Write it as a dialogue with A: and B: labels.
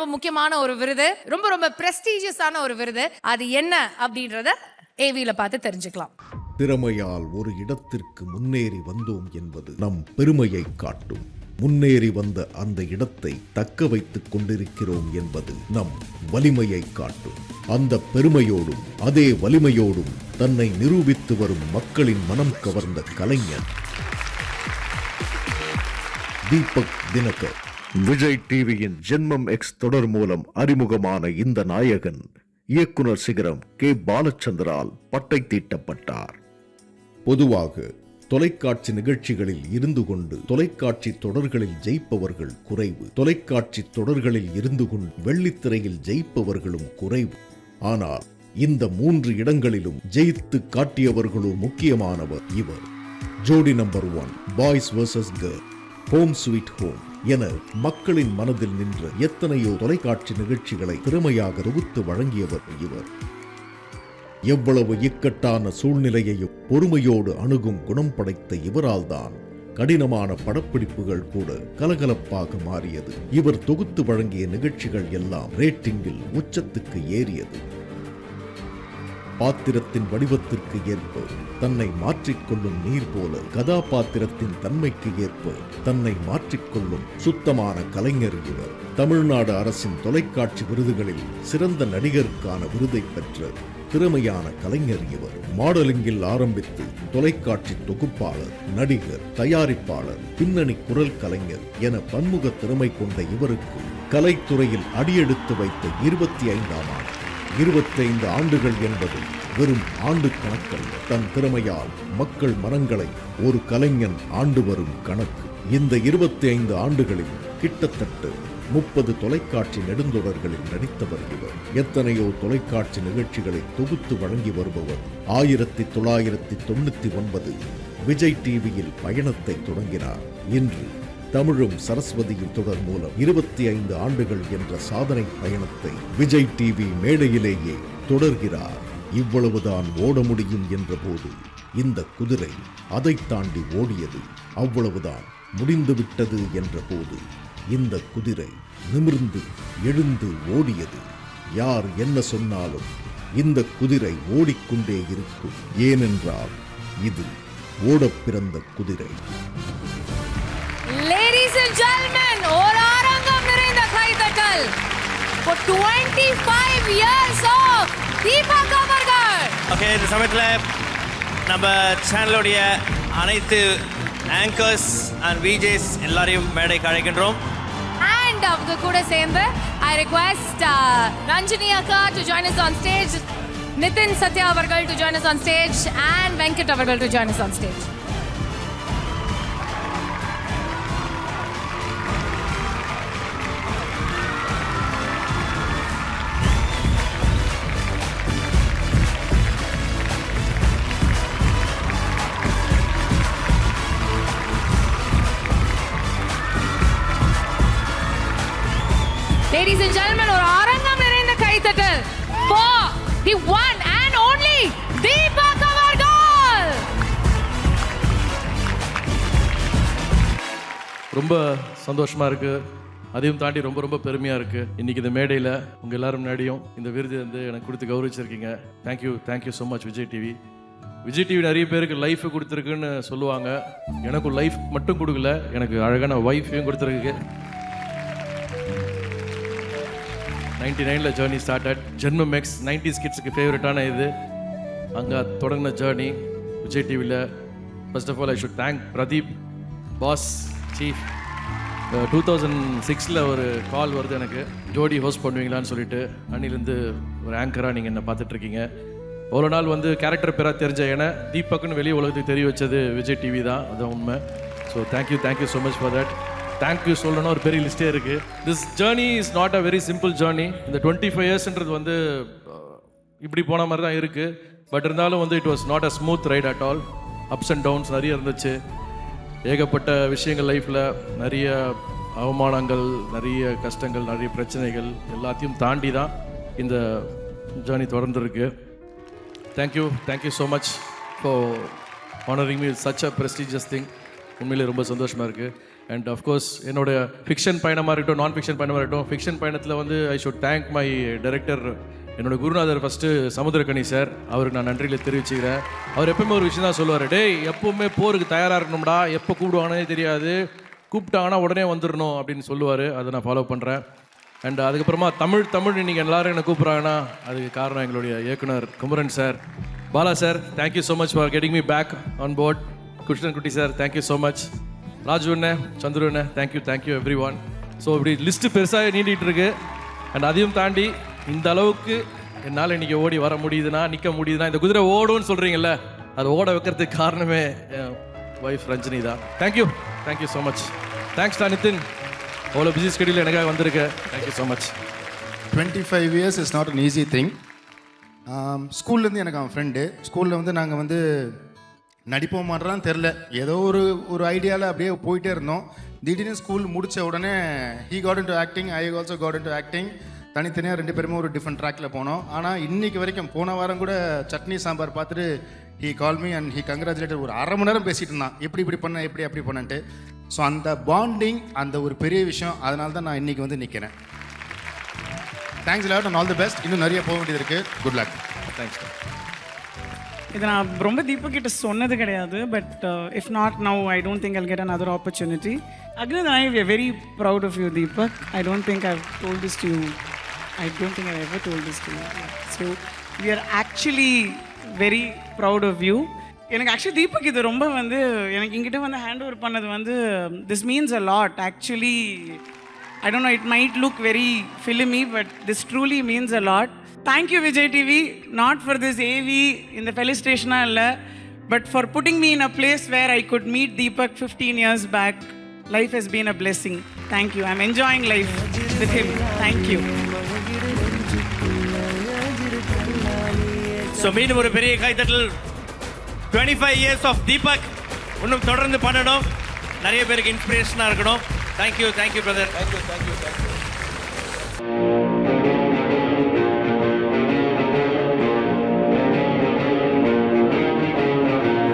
A: ரொம்ப முக்கியமான ஒரு விருது, ரொம்ப ரொம்ப பிரஸ்டீஜியஸான ஒரு விருது. அது என்ன அப்படின்றத ஏவில பார்த்து தெரிஞ்சுக்கலாம்.
B: திறமையால் ஒரு இடத்திற்கு முன்னேறி வந்தோம் என்பது நம் பெருமையை காட்டும். முன்னேறி வந்த அந்த இடத்தை தக்க வைத்துக் கொண்டிருக்கிறோம் என்பது நம் வலிமையை காட்டும். அந்த பெருமையோடும் அதே வலிமையோடும் தன்னை நிரூபித்து வரும் மக்களின் மனம் கவர்ந்த கலைஞர் தீபக் தினகர். விஜய் டிவியின் ஜென்மம் எக்ஸ் தொடர் மூலம் அறிமுகமான இந்த நாயகன் இயக்குனர் சிகரம் கே பாலச்சந்தரால் பட்டை தீட்டப்பட்டார். பொதுவாக தொலைக்காட்சி நிகழ்ச்சிகளில் இருந்து கொண்டு தொலைக்காட்சி தொடர்களில் ஜெயிப்பவர்கள் குறைவு. தொலைக்காட்சி தொடர்களில் இருந்து கொண்டு வெள்ளித்திரையில் ஜெயிப்பவர்களும் குறைவு. ஆனால் இந்த 3 இடங்களிலும் ஜெயித்து காட்டியவர்களும் முக்கியமானவர் இவர். ஜோடி number 1, boys vs girl, home sweet home என மக்களின் மனதில் நின்ற எத்தனையோ தொலைக்காட்சி நிகழ்ச்சிகளை திறமையாக தொகுத்து வழங்கியவர் இவர். எவ்வளவு இக்கட்டான சூழ்நிலையையும் பொறுமையோடு அணுகும் குணம் படைத்த இவரால் தான் கடினமான படப்பிடிப்புகள் கூட கலகலப்பாக மாறியது. இவர் தொகுத்து வழங்கிய நிகழ்ச்சிகள் எல்லாம் ரேட்டிங்கில் உச்சத்துக்கு ஏறியது. பாத்திரத்தின் வடிவத்திற்கு ஏற்ப தன்னை மாற்றிக்கொள்ளும் நீர் போல கதாபாத்திரத்தின் தன்மைக்கு ஏற்ப தன்னை மாற்றிக்கொள்ளும் சுத்தமான கலைஞர் இவர். தமிழ்நாடு அரசின் தொலைக்காட்சி விருதுகளில் சிறந்த நடிகருக்கான விருதை பெற்ற திறமையான கலைஞர் இவர். மாடலிங்கில் ஆரம்பித்து தொலைக்காட்சி தொகுப்பாளர், நடிகர், தயாரிப்பாளர், பின்னணி குரல் கலைஞர் என பன்முக திறமை கொண்ட இவருக்கு கலைத்துறையில் அடியெடுத்து வைத்த 25ஆம் ஆண்டு. 25 ஆண்டுகள் என்பது வெறும் ஆண்டு கணக்கல்ல. தன் திறமையால் மக்கள் மனங்களை ஒரு கலைஞன் ஆண்டு வரும் கணக்கு. இந்த 25 ஆண்டுகளில் கிட்டத்தட்ட 30 தொலைக்காட்சி நெடுந்தொடர்களில் நடித்தவர் இவர். எத்தனையோ தொலைக்காட்சி நிகழ்ச்சிகளை தொகுத்து வழங்கி வருபவர். 1999 விஜய் டிவியில் பயணத்தை தொடங்கினார். இன்று தமிழும் சரஸ்வதியின் தொடர் மூலம் 25 ஆண்டுகள் என்ற சாதனை பயணத்தை விஜய் டிவி மேடையிலேயே தொடர்கிறார். இவ்வளவுதான் ஓட முடியும் என்ற போது இந்த குதிரை அதை தாண்டி ஓடியது. அவ்வளவுதான் முடிந்துவிட்டது என்ற போது இந்த குதிரை நிமிர்ந்து எழுந்து ஓடியது. யார் என்ன சொன்னாலும் இந்த குதிரை ஓடிக்கொண்டே இருக்கும். ஏனென்றால் இது ஓடப் பிறந்த குதிரை.
A: Ladies and gentlemen, ஒரு அரங்கம் நிறைந்த கைதட்டல் for 25 years of தீபக் அவர்கள்.
C: ஓகே, இந்த சமயத்தில் நம்ம சேனலுடைய அனைத்து ஆங்கர்ஸ் அண்ட் விஜேஸ் எல்லாரையும் மேடைக்கு அழைக்கின்றோம்.
A: And அவங்க கூட சேர்ந்து I request Ranjini Akka to join us on stage, Nitin Satya அவர்கள் to join us on stage and Venkat அவர்கள் to join us on stage. Ladies and gentlemen, ஒரு அரங்கம் நிறைந்த கைத்தட்டல் for the one and only Deepak அவர்கள்.
D: ரொம்ப சந்தோஷமா இருக்கு. அதையும் தாண்டி ரொம்ப ரொம்ப பெருமையா இருக்கு. இன்னைக்கு இந்த மேடையில் உங்க எல்லாரும் முன்னாடியும் இந்த விருது வந்து எனக்கு கொடுத்து கௌரவிச்சிருக்கீங்க. Thank you so much Vijay TV. Vijay TV நிறைய பேருக்கு லைஃப் கொடுத்துருக்குன்னு சொல்லுவாங்க. எனக்கும் லைஃப் மட்டும் கொடுக்கல, எனக்கு அழகான ஒய்ஃபையும் கொடுத்துருக்கு. 99 ஜேர்னி ஸ்டார்டட். ஜென்மம் எக்ஸ் 90s கிட்ஸுக்கு ஃபேவரட்டான இது. அங்கே தொடங்கின ஜேர்னி விஜய் டிவியில். First of all I should thank Pradeep boss chief. 2006 ஒரு கால் வருது எனக்கு, ஜோடி ஹோஸ்ட் பண்ணுவீங்களான்னு சொல்லிட்டு. அன்னிலேருந்து ஒரு ஆங்கராக நீங்கள் என்ன பார்த்துட்ருக்கீங்க. அவ்வளோ நாள் வந்து கேரக்டர் பேராக தெரிஞ்ச ஏன்னா தீபக்குன்னு வெளியே உலகத்துக்கு தெரிய வச்சது விஜய் டிவி தான். அதுதான் உண்மை. So thank you so much for that. Thank you சொல்லணும், ஒரு பெரிய லிஸ்டே இருக்குது. This journey is not a very simple journey. இந்த 25 இயர்ஸ்ன்றது வந்து இப்படி போன மாதிரி தான் இருக்குது. பட் இருந்தாலும் வந்து it was not a smooth ride at all. Ups and downs நிறைய இருந்துச்சு. ஏகப்பட்ட விஷயங்கள் லைஃப்பில், நிறைய அவமானங்கள், நிறைய கஷ்டங்கள், நிறைய பிரச்சனைகள் எல்லாத்தையும் தாண்டி தான் இந்த ஜேர்னி தொடர்ந்துருக்கு. Thank you so much for honoring me with such a prestigious thing. உண்மையிலே ரொம்ப சந்தோஷமாக இருக்குது. அண்ட் அஃப்கோர்ஸ் என்னோட ஃபிக்ஷன் பயணமாக இருக்கட்டும் நான் ஃபிக்ஷன் பயணமாக இருக்கட்டும் ஃபிக்ஷன் பயணத்தில் வந்து ஐ ஷுட் தேங்க் மை டைரக்டர் என்னோட குருநாதர் ஃபஸ்ட்டு சமுத்திரக்கனி சார் அவருக்கு நான் நன்றியில் தெரிவிச்சுக்கிறேன். அவர் எப்பவுமே ஒரு விஷயம் தான் சொல்லுவார், டேய் எப்பவுமே போருக்கு தயாராக இருக்கணும்டா, எப்போ கூப்பிடுவானே தெரியாது, கூப்பிட்டாங்கன்னா உடனே வந்துடணும் அப்படின்னு சொல்லுவார். அதை நான் ஃபாலோ பண்ணுறேன். அண்ட் அதுக்கப்புறமா தமிழ் இன்னைக்கு எல்லாரும் என்னை கூப்பிட்றாங்கன்னா அதுக்கு காரணம் எங்களுடைய இயக்குனர் Kumaran sir. Bala sir, thank you so much for getting me back on board. Krishnan Kutty sir, thank you so much. Raju அண்ணே, சந்துரு அண்ணே, தேங்க்யூ எவ்ரி ஒன். ஸோ இப்படி லிஸ்ட்டு பெருசாக நீண்டிகிட்டு இருக்கு. அண்ட் அதையும் தாண்டி இந்த அளவுக்கு என்னால் இன்றைக்கி ஓடி வர முடியுதுன்னா, நிற்க முடியுதுன்னா, இந்த குதிரை ஓடுன்னு சொல்கிறீங்கல்ல, அது ஓட வைக்கிறதுக்கு காரணமே என் ஒய்ஃப் ரஞ்சினி தான். Thank you so much. தேங்க்ஸ் டா நிதின், அவ்வளோ பிஸி ஸ்கெடியூல் எனக்காக வந்திருக்கு. Thank you so much.
E: 25 years is not an easy thing. ஸ்கூல்லேருந்து எனக்கு அவன் ஃப்ரெண்டு. ஸ்கூலில் வந்து நாங்கள் வந்து நடிப்போம் மாட்டோம்னு தெரில, ஏதோ ஒரு ஐடியாவில் அப்படியே போயிட்டே இருந்தோம். திடீர்னு ஸ்கூல் முடித்த உடனே he got into acting, I also got into acting. தனித்தனியாக 2 பேருமே ஒரு டிஃப்ரெண்ட் ட்ராக்கில் போனோம். ஆனால் இன்றைக்கி வரைக்கும் போன வாரம் கூட சட்னி சாம்பார் பார்த்துட்டு he call me and he congratulated. ஒரு அரை மணி நேரம் பேசிகிட்டு இருந்தான், இப்படி பண்ண, எப்படி அப்படி பண்ணன்ட்டு. ஸோ அந்த பாண்டிங் அந்த ஒரு பெரிய விஷயம். அதனால தான் நான் இன்றைக்கி வந்து நிற்கிறேன். Thanks lot and all the best. இன்னும் நிறைய போக வேண்டியது இருக்குது. Good luck.
D: தேங்க்ஸ்.
F: இது நான் ரொம்ப தீபக் கிட்ட சொன்னது கிடையாது. But if not now I don't think Jal get another opportunity. Agni and I, we are very proud of you, Deepak. I don't think I've told this to you. I don't think I've ever told this to you. So we are actually very proud of you. எனக்கு actually Deepak இது ரொம்ப வந்து எனக்கு இங்கிட்ட வந்து hand over பண்ணது வந்து this means a lot. Actually I don't know, it might look very filmy, but this truly means a lot. Thank you, Vijay TV, not for this AV in the felicitation, but for putting me in a place where I could meet Deepak 15 years back. Life has been a blessing. Thank you. I'm enjoying life with him. Thank you.
C: So மீண்டும் ஒரு பெரிய கைத்தட்டல். 25 years of Deepak இன்னும் தொடர்ந்து பண்ணணும், நிறைய பேருக்கு இன்ஸ்பிரேஷனாக இருக்கணும். Thank you brother.
D: தேங்க்யூ.